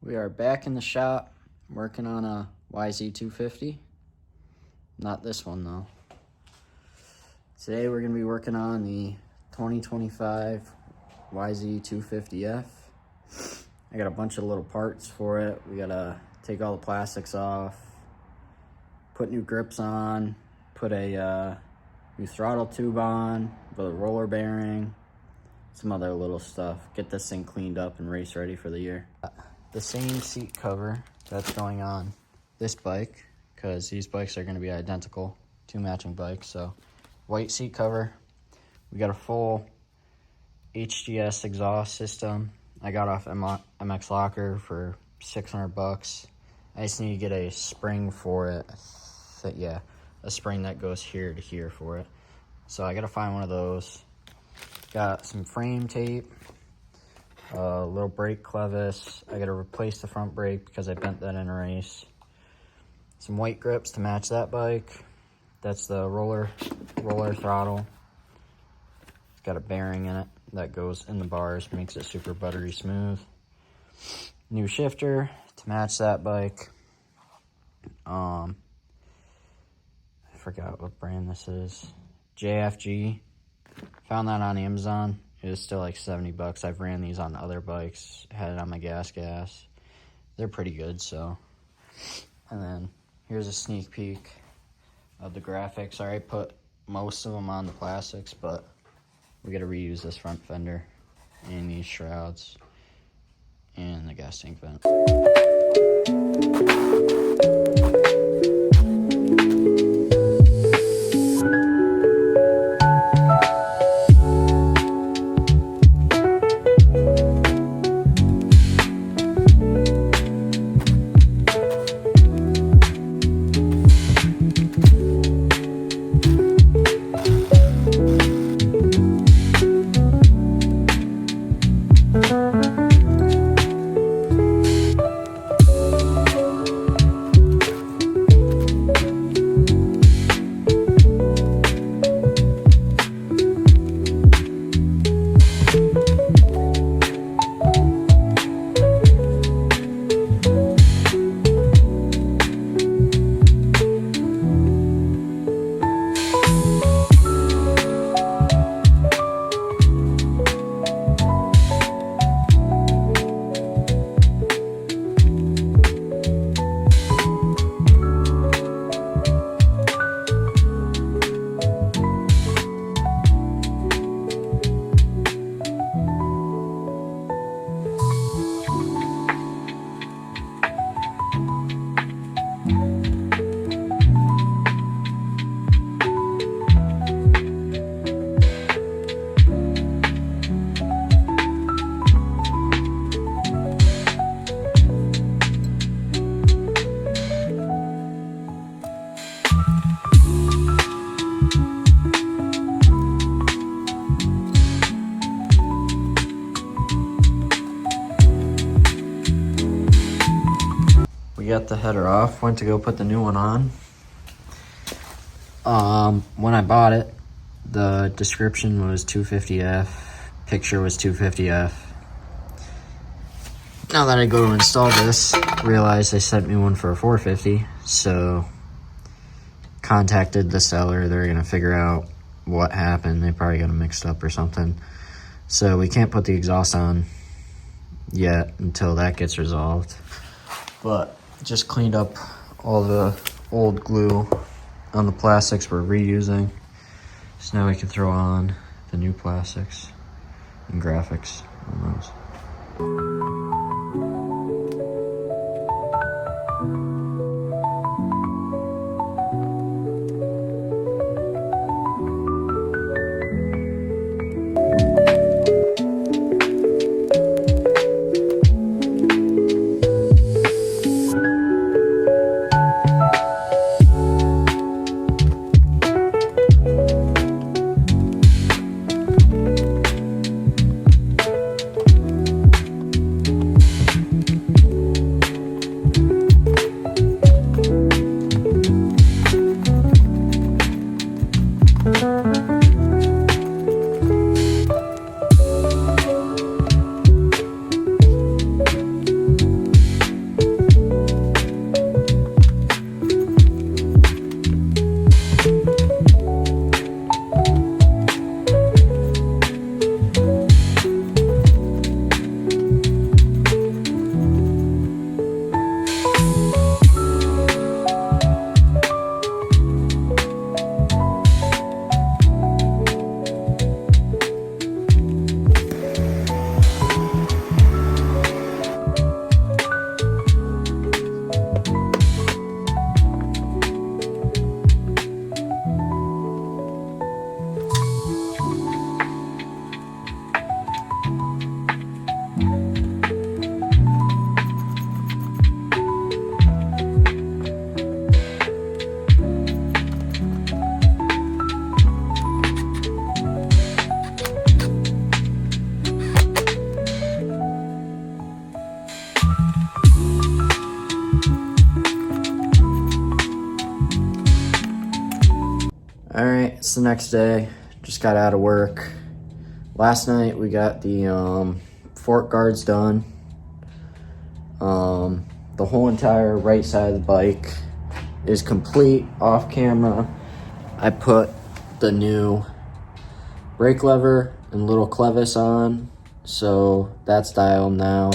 We are back in the shop working on a YZ250. Not this one though. Today we're going to be working on the 2025 YZ250F. I got a bunch of little parts for it. We got to take all the plastics off, put new grips on, put a new throttle tube on, put a roller bearing, some other little stuff. Get this thing cleaned up and race ready for the year. The same seat cover that's going on this bike, because these bikes are going to be identical, two matching bikes. So white seat cover. We got a full HGS exhaust system I got off MX Locker for $600. I just need to get a spring for it. Yeah, a spring that goes here to here for it. So I gotta find one of those. Got some frame tape, a little brake clevis. I gotta replace the front brake because I bent that in a race. Some white grips to match that bike. That's the roller throttle. It's got a bearing in it that goes in the bars, makes it super buttery smooth. New shifter to match that bike. I forgot what brand this is. JFG. Found that on Amazon. It was still like $70. I've ran these on other bikes. Had it on my gas. They're pretty good, so. And then here's a sneak peek of the graphics. I already put most of them on the plastics, but we gotta reuse this front fender and these shrouds and the gas tank vent. We got the header off, went to go put the new one on. When I bought it, the description was 250F, picture was 250F. Now that I go to install this, realized they sent me one for a 450, so contacted the seller. They're gonna figure out what happened. They probably got it mixed up or something. So we can't put the exhaust on yet until that gets resolved. But just cleaned up all the old glue on the plastics we're reusing. So now we can throw on the new plastics and graphics on those. It's the next day, just got out of work. Last night we got the fork guards done. The whole entire right side of the bike is complete. Off camera, I put the new brake lever and little clevis on, so that's dialed now.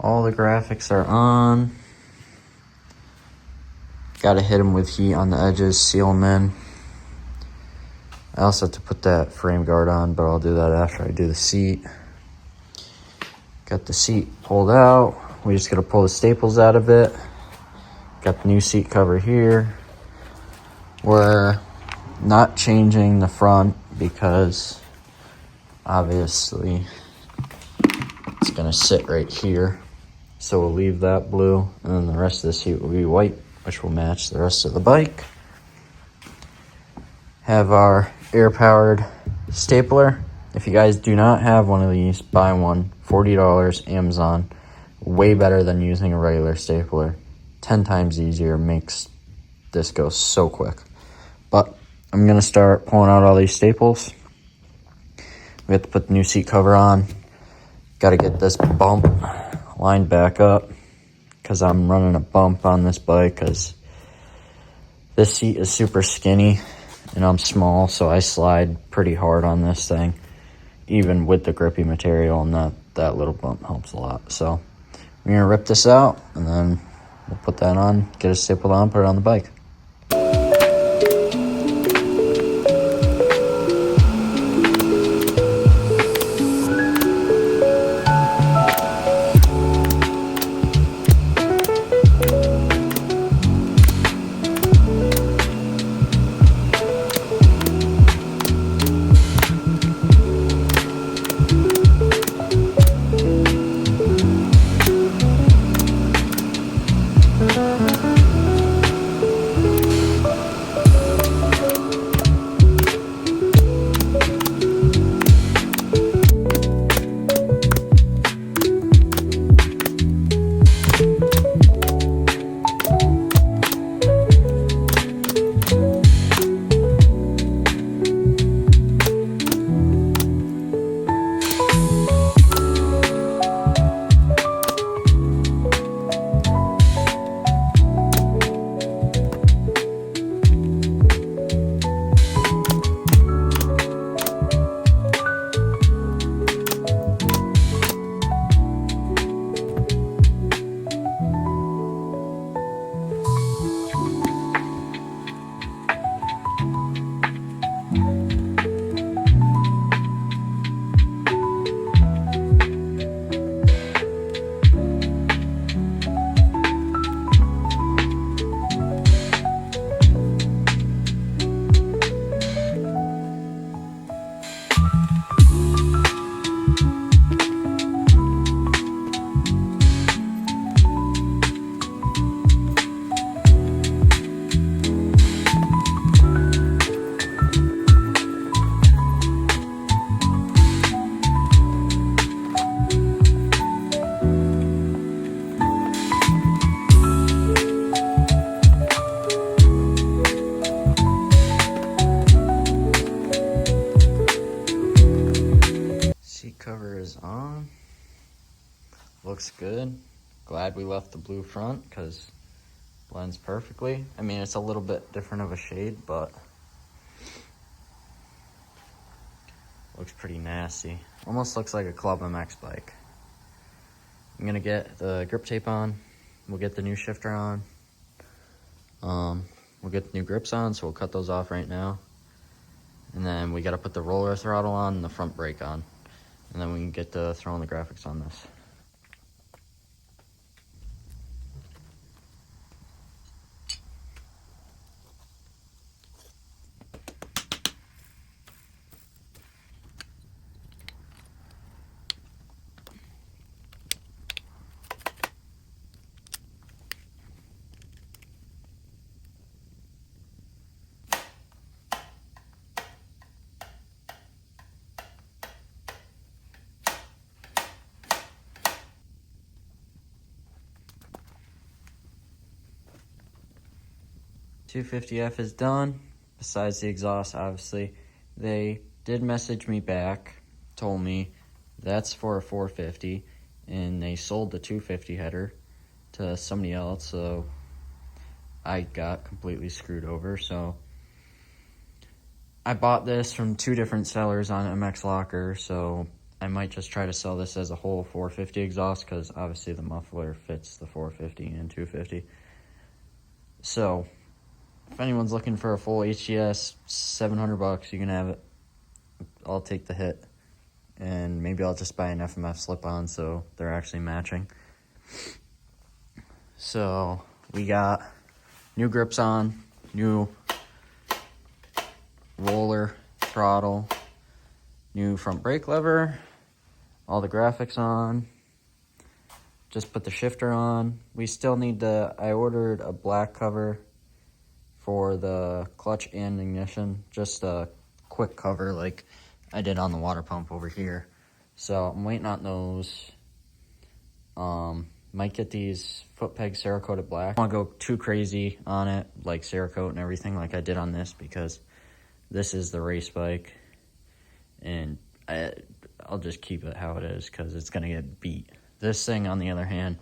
All the graphics are on. Gotta hit them with heat on the edges, seal them in. I also have to put that frame guard on, but I'll do that after I do the seat. Got the seat pulled out. We just gotta pull the staples out of it. Got the new seat cover here. We're not changing the front because obviously it's gonna sit right here. So we'll leave that blue, and then the rest of the seat will be white, which will match the rest of the bike. Have our air-powered stapler. If you guys do not have one of these, buy one. $40, Amazon. Way better than using a regular stapler. 10 times easier, makes this go so quick. But I'm gonna start pulling out all these staples. We have to put the new seat cover on. Got to get this bump lined back up because I'm running a bump on this bike because this seat is super skinny and I'm small, so I slide pretty hard on this thing, even with the grippy material, and that little bump helps a lot. So we're gonna rip this out and then we'll put that on, get it stapled on, put it on the bike. looks good. Glad we left the blue front because blends perfectly. I mean, it's a little bit different of a shade, but looks pretty nasty. Almost looks like a Club MX bike. I'm gonna get the grip tape on. We'll get the new shifter on. We'll get the new grips on, so we'll cut those off right now. And then we gotta put the roller throttle on and the front brake on. And then we can get to throwing the graphics on this. YZ250F is done, besides the exhaust, obviously. They did message me back, told me that's for a 450, and they sold the 250 header to somebody else, so I got completely screwed over. So I bought this from 2 different sellers on MX Locker, so I might just try to sell this as a whole 450 exhaust, because obviously the muffler fits the 450 and 250. So if anyone's looking for a full HGS, $700, you can have it. I'll take the hit, and maybe I'll just buy an FMF slip-on so they're actually matching. So we got new grips on, new roller throttle, new front brake lever, all the graphics on. Just put the shifter on. We still need I ordered a black cover for the clutch and ignition, just a quick cover like I did on the water pump over here. So I'm waiting on those. Might get these foot pegs Cerakoted black. I don't want to go too crazy on it, like Cerakote and everything like I did on this, because this is the race bike, and I'll just keep it how it is because it's going to get beat. This thing, on the other hand,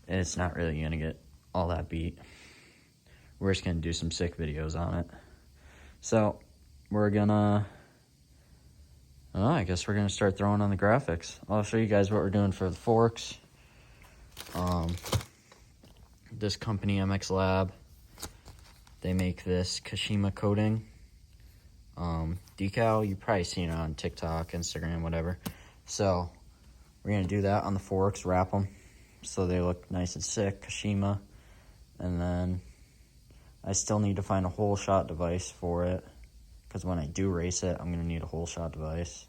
it's not really going to get all that beat. We're just going to do some sick videos on it. So we're going to, I guess we're going to start throwing on the graphics. I'll show you guys what we're doing for the forks. This company, MX Lab, they make this Kashima coating decal. You've probably seen it on TikTok, Instagram, whatever. So we're going to do that on the forks, wrap them so they look nice and sick, Kashima. And then I still need to find a whole shot device for it, because when I do race it, I'm going to need a whole shot device.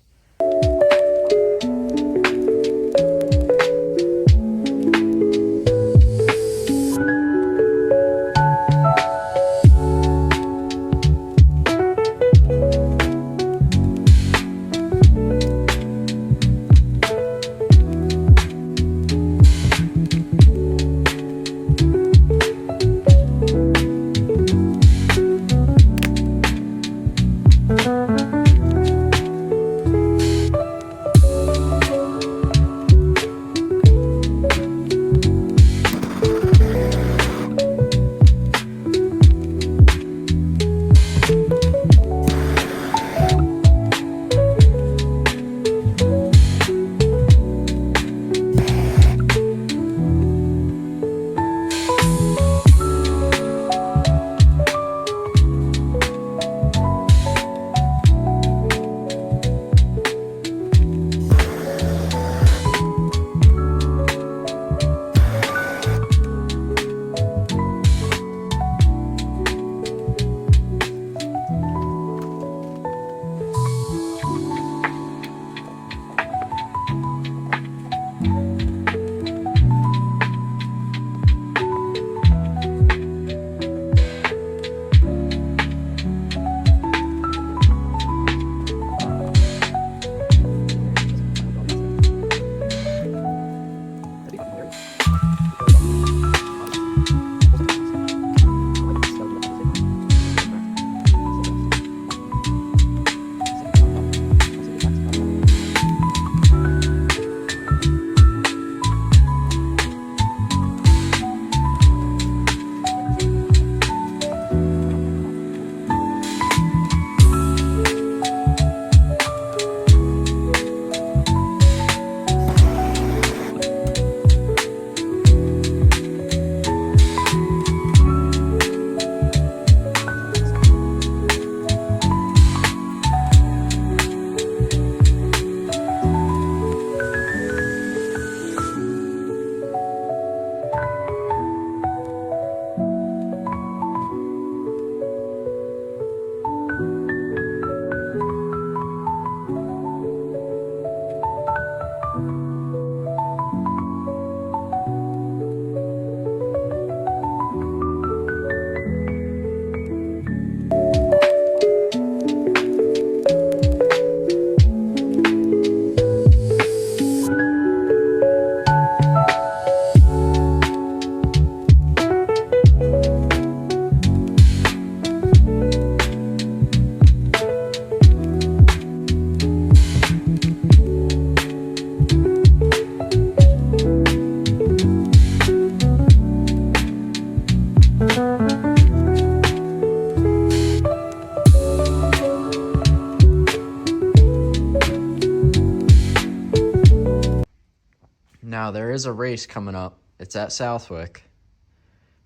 Now, there is a race coming up. It's at Southwick,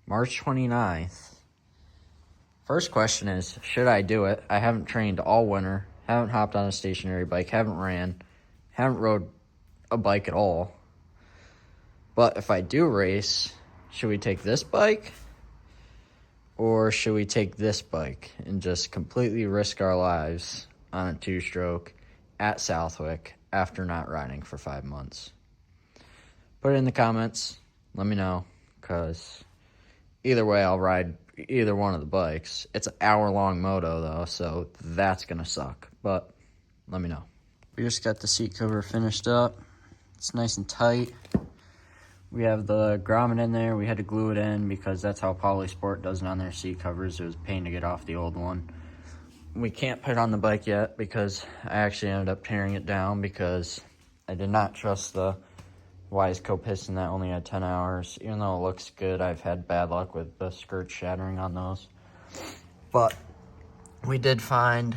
March 29th. First question is, should I do it? I haven't trained all winter, haven't hopped on a stationary bike, haven't ran, haven't rode a bike at all. But if I do race, should we take this bike? Or should we take this bike and just completely risk our lives on a two-stroke at Southwick after not riding for 5 months? Put it in the comments. Let me know, because either way, I'll ride either one of the bikes. It's an hour-long moto, though, so that's going to suck. But let me know. We just got the seat cover finished up. It's nice and tight. We have the grommet in there. We had to glue it in because that's how Polysport does it on their seat covers. It was a pain to get off the old one. We can't put it on the bike yet because I actually ended up tearing it down because I did not trust the YZ250’s piston that only had 10 hours. Even though it looks good, I've had bad luck with the skirt shattering on those. But we did find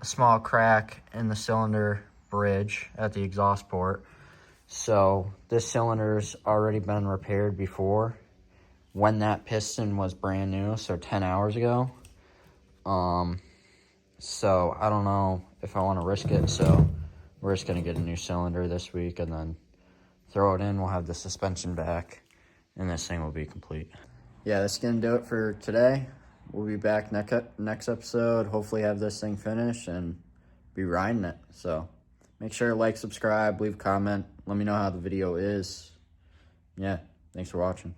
a small crack in the cylinder bridge at the exhaust port. So this cylinder's already been repaired before when that piston was brand new, so 10 hours ago. So I don't know if I want to risk it, so we're just going to get a new cylinder this week and then throw it in. We'll have the suspension back, and this thing will be complete. Yeah, that's going to do it for today. We'll be back next episode. Hopefully have this thing finished and be riding it. So make sure to like, subscribe, leave a comment. Let me know how the video is. Yeah, thanks for watching.